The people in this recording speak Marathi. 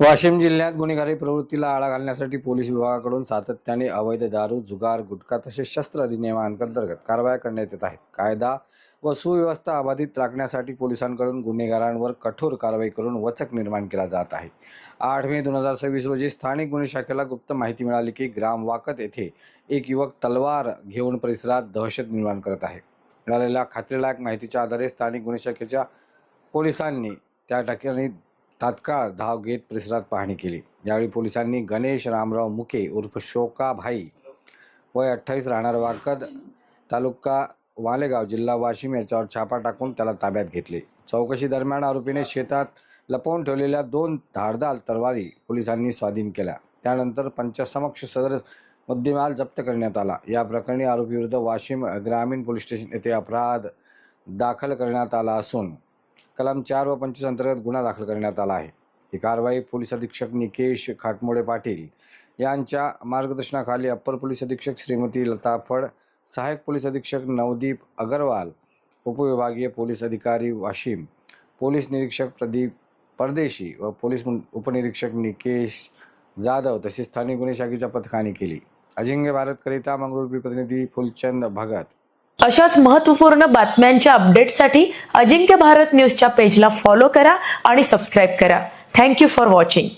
वाशिम जिल्ह्यात गुन्हेगारी प्रवृत्तीला आळा घालण्यासाठी पोलीस विभागाकडून सातत्याने अवैध दारू, जुगार, गुटखा तसेच शस्त्र अधिनियमांतर्गत कारवाया करण्यात येत आहेत. कायदा व सुव्यवस्था अबाधित राखण्यासाठी पोलिसांकडून गुन्हेगारांवर कठोर कारवाई करून वचक निर्माण केला जात आहे. 8 मे 2026 रोजी स्थानिक गुन्हे शाखेला गुप्त माहिती मिळाली की ग्राम वाकत येथे एक युवक तलवार घेऊन परिसरात दहशत निर्माण करत आहे. मिळालेल्या खात्रीलायक माहितीच्या आधारे स्थानिक गुन्हे शाखेच्या पोलिसांनी त्या ठिकाणी तात्काळ धाव घेत परिसरात पाहणी केली. यावेळी पोलिसांनी गणेश रामराव मुके उर्फ शोका भाई वय 28 राहणार वाकद तालुका वालेगाव जिल्हा वाशिम याच्यावर छापा टाकून त्याला ताब्यात घेतले. चौकशी दरम्यान आरोपीने शेतात लपवून ठेवलेल्या 2 धारदार तलवारी पोलिसांनी स्वाधीन केल्या. त्यानंतर पंचासमक्ष सदर मुद्देमाल जप्त करण्यात आला. या प्रकरणी आरोपीविरुद्ध वाशिम ग्रामीण पोलीस स्टेशन येथे अपराध दाखल करण्यात आला असून कलम 4 व 25 अंतर्गत गुन्हा दाखल करण्यात आला आहे. ही कारवाई पोलीस अधीक्षक निकेश खाटमोडे पाटील यांच्या मार्गदर्शनाखाली अप्पर पोलीस अधीक्षक श्रीमती लता फड, सहाय्यक पोलीस अधीक्षक नवदीप अगरवाल, उपविभागीय पोलीस अधिकारी वाशिम, पोलीस निरीक्षक प्रदीप परदेशी व पोलीस उपनिरीक्षक निकेश जाधव तसेच स्थानिक गुन्हे शाखेच्या पथकाने केली. अजिंक्य भारतकरिता मंगरुळपीर प्रतिनिधी फुलचंद भगत. अशाच महत्त्वपूर्ण बातम्यांच्या अपडेटसाठी अजिंक्य भारत न्यूजच्या पेजला फॉलो करा आणि सबस्क्राईब करा. Thank you for watching.